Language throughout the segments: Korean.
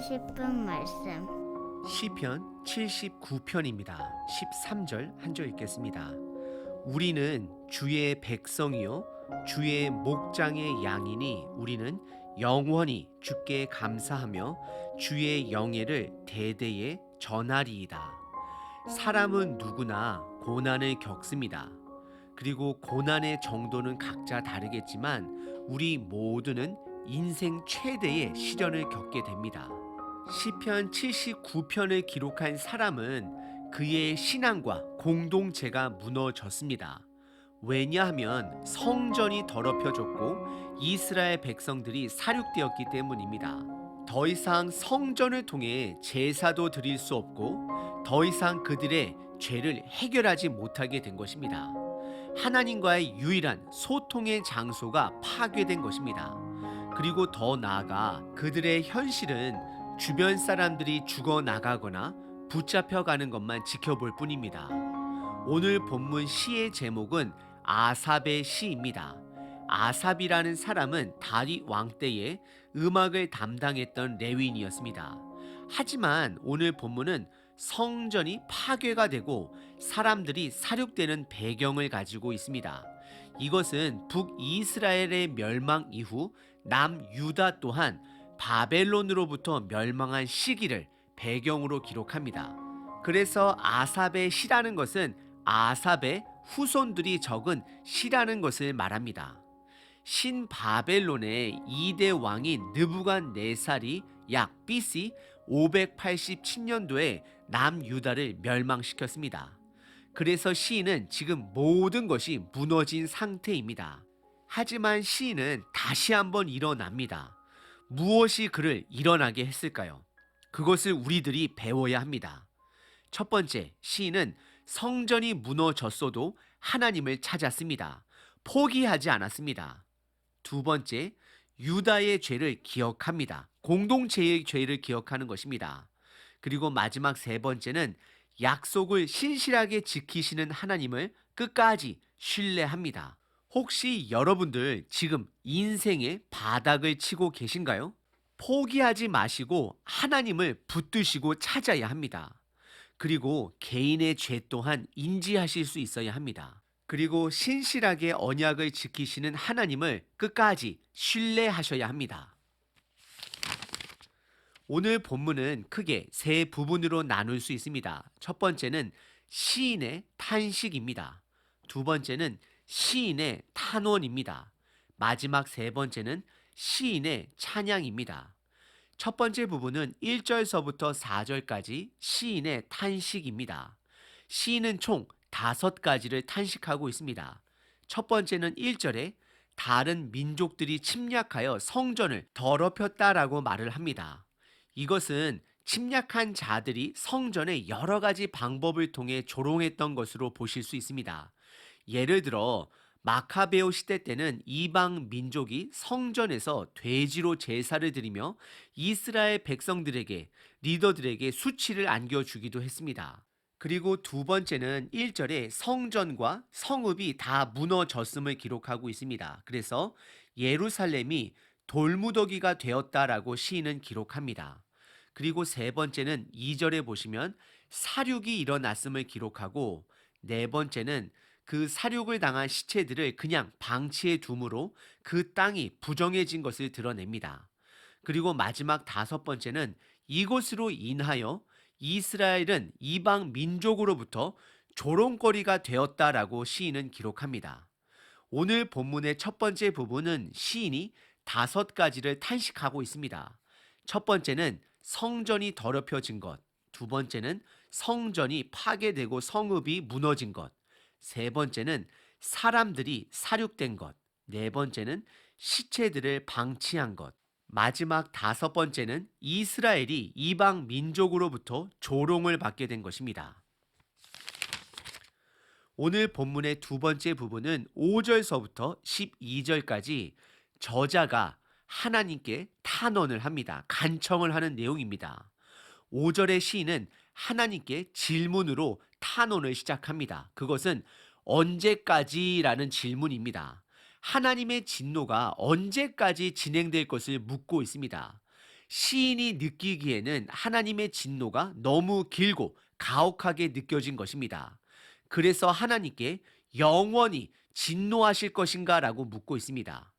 싶은 말씀. 시편 79편입니다. 13절 한 절 읽겠습니다. 우리는 주의 백성이요 주의 목장의 양이니 우리는 영원히 주께 감사하며 주의 영예를 대대에 전하리이다. 사람은 누구나 고난을 겪습니다. 그리고 고난의 정도는 각자 다르겠지만 우리 모두는 인생 최대의 시련을 겪게 됩니다. 시편 79편을 기록한 사람은 그의 신앙과 공동체가 무너졌습니다. 왜냐하면 성전이 더럽혀졌고 이스라엘 백성들이 사륙되었기 때문입니다. 더 이상 성전을 통해 제사도 드릴 수 없고 더 이상 그들의 죄를 해결하지 못하게 된 것입니다. 하나님과의 유일한 소통의 장소가 파괴된 것입니다. 그리고 더 나아가 그들의 현실은 주변 사람들이 죽어나가거나 붙잡혀가는 것만 지켜볼 뿐입니다. 오늘 본문 시의 제목은 아삽의 시입니다. 아삽이라는 사람은 다윗 왕 때에 음악을 담당했던 레위인이었습니다. 하지만 오늘 본문은 성전이 파괴가 되고 사람들이 사륙되는 배경을 가지고 있습니다. 이것은 북이스라엘의 멸망 이후 남유다 또한 바벨론으로부터 멸망한 시기를 배경으로 기록합니다. 그래서 아삽의 시라는 것은 아삽의 후손들이 적은 시라는 것을 말합니다. 신바벨론의 2대 왕인 느부갓네살이 약 BC 587년도에 남유다를 멸망시켰습니다. 그래서 시인은 지금 모든 것이 무너진 상태입니다. 하지만 시인은 다시 한번 일어납니다. 무엇이 그를 일어나게 했을까요? 그것을 우리들이 배워야 합니다. 첫 번째, 시인은 성전이 무너졌어도 하나님을 찾았습니다. 포기하지 않았습니다. 두 번째, 유다의 죄를 기억합니다. 공동체의 죄를 기억하는 것입니다. 그리고 마지막 세 번째는 약속을 신실하게 지키시는 하나님을 끝까지 신뢰합니다. 혹시 여러분들 지금 인생의 바닥을 치고 계신가요? 포기하지 마시고 하나님을 붙드시고 찾아야 합니다. 그리고 개인의 죄 또한 인지하실 수 있어야 합니다. 그리고 신실하게 언약을 지키시는 하나님을 끝까지 신뢰하셔야 합니다. 오늘 본문은 크게 세 부분으로 나눌 수 있습니다. 첫 번째는 시인의 탄식입니다. 두 번째는 시인의 탄원입니다. 마지막 세 번째는 시인의 찬양입니다. 첫 번째 부분은 1절서부터 4절까지 시인의 탄식입니다. 시인은 총 5가지를 탄식하고 있습니다. 첫 번째는 1절에 다른 민족들이 침략하여 성전을 더럽혔다라고 말을 합니다. 이것은 침략한 자들이 성전의 여러 가지 방법을 통해 조롱했던 것으로 보실 수 있습니다. 예를 들어 마카베오 시대 때는 이방 민족이 성전에서 돼지로 제사를 드리며 이스라엘 백성들에게 리더들에게 수치를 안겨주기도 했습니다. 그리고 두 번째는 1절에 성전과 성읍이 다 무너졌음을 기록하고 있습니다. 그래서 예루살렘이 돌무더기가 되었다라고 시인은 기록합니다. 그리고 세 번째는 2절에 보시면 사륙이 일어났음을 기록하고 네 번째는 그 사륙을 당한 시체들을 그냥 방치해 둠으로 그 땅이 부정해진 것을 드러냅니다. 그리고 마지막 5번째는 이것으로 인하여 이스라엘은 이방 민족으로부터 조롱거리가 되었다라고 시인은 기록합니다. 오늘 본문의 첫 번째 부분은 시인이 5가지를 탄식하고 있습니다. 첫 번째는 성전이 더럽혀진 것, 두 번째는 성전이 파괴되고 성읍이 무너진 것, 세 번째는 사람들이 사륙된 것, 네 번째는 시체들을 방치한 것, 마지막 5번째는 이스라엘이 이방 민족으로부터 조롱을 받게 된 것입니다. 오늘 본문의 두 번째 부분은 5절서부터 12절까지 저자가 하나님께 탄원을 합니다. 간청을 하는 내용입니다. 5절의 시인은 하나님께 질문으로 탄원을 시작합니다. 그것은 언제까지라는 질문입니다. 하나님의 진노가 언제까지 진행될 것을 묻고 있습니다. 시인이 느끼기에는 하나님의 진노가 너무 길고 가혹하게 느껴진 것입니다. 그래서 하나님께 영원히 진노하실 것인가 라고 묻고 있습니다.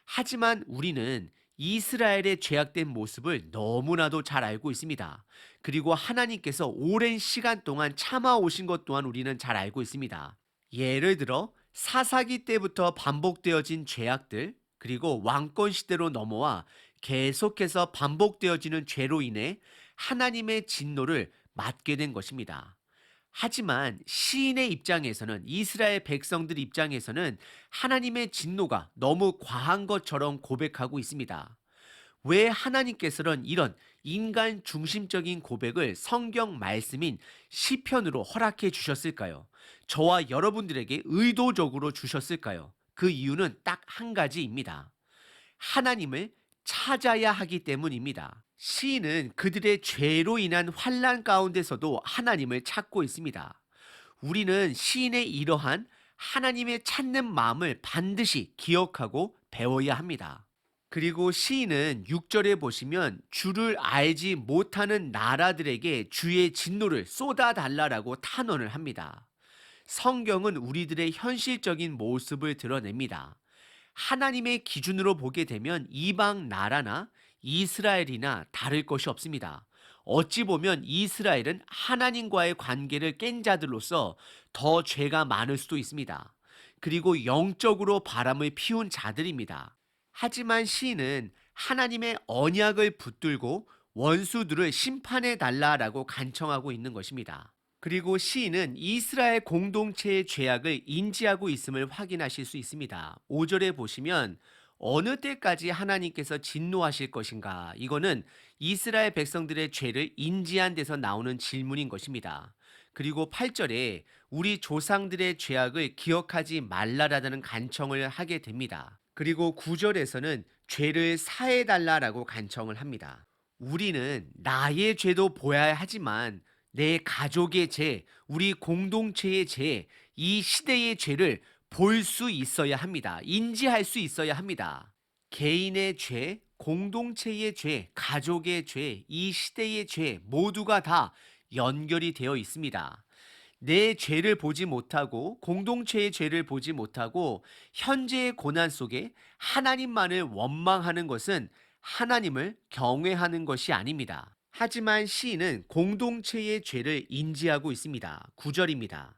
하지만 우리는 이스라엘의 죄악된 모습을 너무나도 잘 알고 있습니다. 그리고 하나님께서 오랜 시간 동안 참아오신 것 또한 우리는 잘 알고 있습니다. 예를 들어 사사기 때부터 반복되어진 죄악들, 그리고 왕권 시대로 넘어와 계속해서 반복되어지는 죄로 인해 하나님의 진노를 맞게 된 것입니다. 하지만 시인의 입장에서는, 이스라엘 백성들 입장에서는 하나님의 진노가 너무 과한 것처럼 고백하고 있습니다. 왜 하나님께서는 이런 인간 중심적인 고백을 성경 말씀인 시편으로 허락해 주셨을까요? 저와 여러분들에게 의도적으로 주셨을까요? 그 이유는 딱 한 가지입니다. 하나님을 찾아야 하기 때문입니다. 시인은 그들의 죄로 인한 환난 가운데서도 하나님을 찾고 있습니다. 우리는 시인의 이러한 하나님의 찾는 마음을 반드시 기억하고 배워야 합니다. 그리고 시인은 6절에 보시면 주를 알지 못하는 나라들에게 주의 진노를 쏟아달라라고 탄원을 합니다. 성경은 우리들의 현실적인 모습을 드러냅니다. 하나님의 기준으로 보게 되면 이방 나라나 이스라엘이나 다를 것이 없습니다. 어찌 보면 이스라엘은 하나님과의 관계를 깬 자들로서 더 죄가 많을 수도 있습니다. 그리고 영적으로 바람을 피운 자들입니다. 하지만 시인은 하나님의 언약을 붙들고 원수들을 심판해 달라라고 간청하고 있는 것입니다. 그리고 시인은 이스라엘 공동체의 죄악을 인지하고 있음을 확인하실 수 있습니다. 5절에 보시면 어느 때까지 하나님께서 진노하실 것인가? 이거는 이스라엘 백성들의 죄를 인지한 데서 나오는 질문인 것입니다. 그리고 8절에 우리 조상들의 죄악을 기억하지 말라라는 간청을 하게 됩니다. 그리고 9절에서는 죄를 사해달라라고 간청을 합니다. 우리는 나의 죄도 보아야 하지만 내 가족의 죄, 우리 공동체의 죄, 이 시대의 죄를 볼 수 있어야 합니다. 인지할 수 있어야 합니다. 개인의 죄, 공동체의 죄, 가족의 죄, 이 시대의 죄 모두가 다 연결이 되어 있습니다. 내 죄를 보지 못하고 공동체의 죄를 보지 못하고 현재의 고난 속에 하나님만을 원망하는 것은 하나님을 경외하는 것이 아닙니다. 하지만 시인은 공동체의 죄를 인지하고 있습니다. 9절입니다.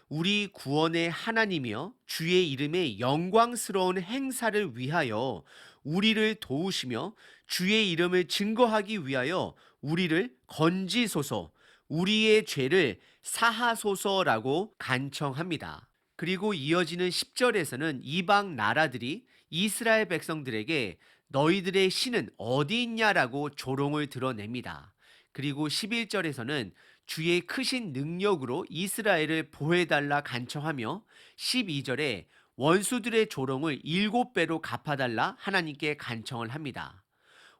우리 구원의 하나님이여 주의 이름의 영광스러운 행사를 위하여 우리를 도우시며 주의 이름을 증거하기 위하여 우리를 건지소서, 우리의 죄를 사하소서라고 간청합니다. 그리고 이어지는 10절에서는 이방 나라들이 이스라엘 백성들에게 너희들의 신은 어디 있냐라고 조롱을 드러냅니다. 그리고 11절에서는 주의 크신 능력으로 이스라엘을 보호해달라 간청하며 12절에 원수들의 조롱을 7배로 갚아달라 하나님께 간청을 합니다.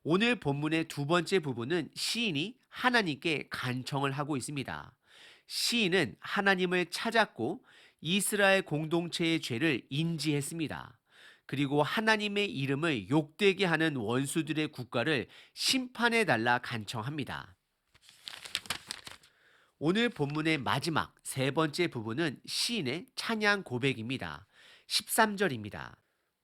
오늘 본문의 두 번째 부분은 시인이 하나님께 간청을 하고 있습니다. 시인은 하나님을 찾았고 이스라엘 공동체의 죄를 인지했습니다. 그리고 하나님의 이름을 욕되게 하는 원수들의 국가를 심판해달라 간청합니다. 오늘 본문의 마지막 세 번째 부분은 시인의 찬양 고백입니다. 13절입니다.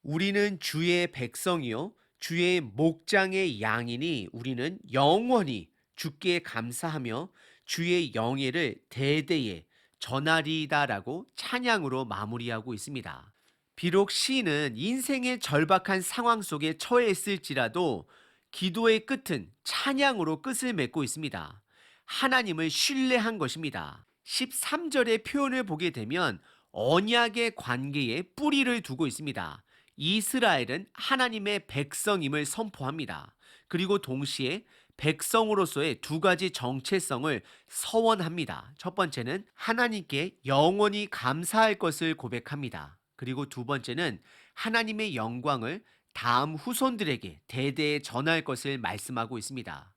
우리는 주의 백성이요 주의 목장의 양이니 우리는 영원히 주께 감사하며 주의 영예를 대대에 전하리이다라고 찬양으로 마무리하고 있습니다. 비록 시인은 인생의 절박한 상황 속에 처해 있을지라도 기도의 끝은 찬양으로 끝을 맺고 있습니다. 하나님을 신뢰한 것입니다. 13절의 표현을 보게 되면 언약의 관계에 뿌리를 두고 있습니다. 이스라엘은 하나님의 백성임을 선포합니다. 그리고 동시에 백성으로서의 두 가지 정체성을 서원합니다. 첫 번째는 하나님께 영원히 감사할 것을 고백합니다. 그리고 두 번째는 하나님의 영광을 다음 후손들에게 대대에 전할 것을 말씀하고 있습니다.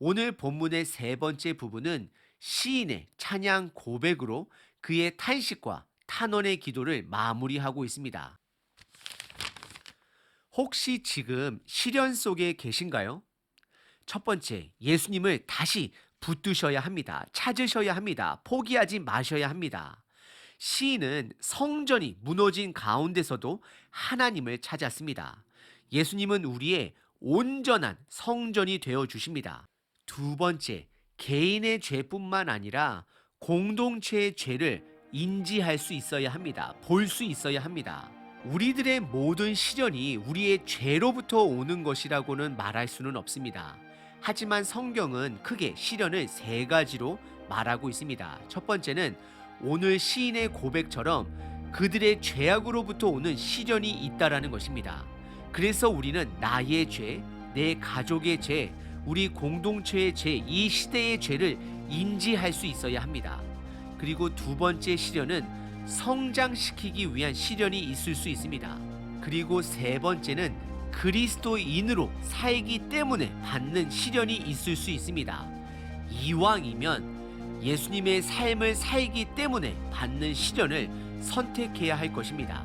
오늘 본문의 세 번째 부분은 시인의 찬양 고백으로 그의 탄식과 탄원의 기도를 마무리하고 있습니다. 혹시 지금 시련 속에 계신가요? 첫 번째, 예수님을 다시 붙드셔야 합니다. 찾으셔야 합니다. 포기하지 마셔야 합니다. 시인은 성전이 무너진 가운데서도 하나님을 찾았습니다. 예수님은 우리의 온전한 성전이 되어 주십니다. 두 번째, 개인의 죄뿐만 아니라 공동체의 죄를 인지할 수 있어야 합니다. 볼 수 있어야 합니다. 우리들의 모든 시련이 우리의 죄로부터 오는 것이라고는 말할 수는 없습니다. 하지만 성경은 크게 시련을 세 가지로 말하고 있습니다. 첫 번째는 오늘 시인의 고백처럼 그들의 죄악으로부터 오는 시련이 있다라는 것입니다. 그래서 우리는 나의 죄, 내 가족의 죄, 우리 공동체의 죄, 이 시대의 죄를 인지할 수 있어야 합니다. 그리고 두 번째 시련은 성장시키기 위한 시련이 있을 수 있습니다. 그리고 세 번째는 그리스도인으로 살기 때문에 받는 시련이 있을 수 있습니다. 이왕이면 예수님의 삶을 살기 때문에 받는 시련을 선택해야 할 것입니다.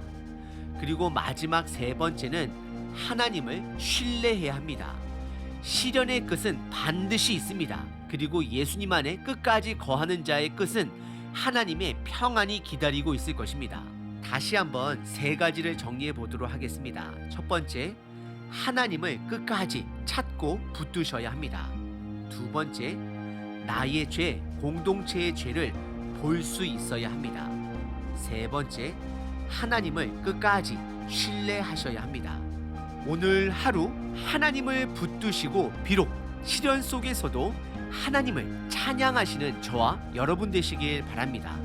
그리고 마지막 세 번째는 하나님을 신뢰해야 합니다. 시련의 끝은 반드시 있습니다. 그리고 예수님 안에 끝까지 거하는 자의 끝은 하나님의 평안이 기다리고 있을 것입니다. 다시 한번 세 가지를 정리해 보도록 하겠습니다. 첫 번째, 하나님을 끝까지 찾고 붙드셔야 합니다. 두 번째, 나의 죄, 공동체의 죄를 볼 수 있어야 합니다. 세 번째, 하나님을 끝까지 신뢰하셔야 합니다. 오늘 하루 하나님을 붙드시고 비록 시련 속에서도 하나님을 찬양하시는 저와 여러분 되시길 바랍니다.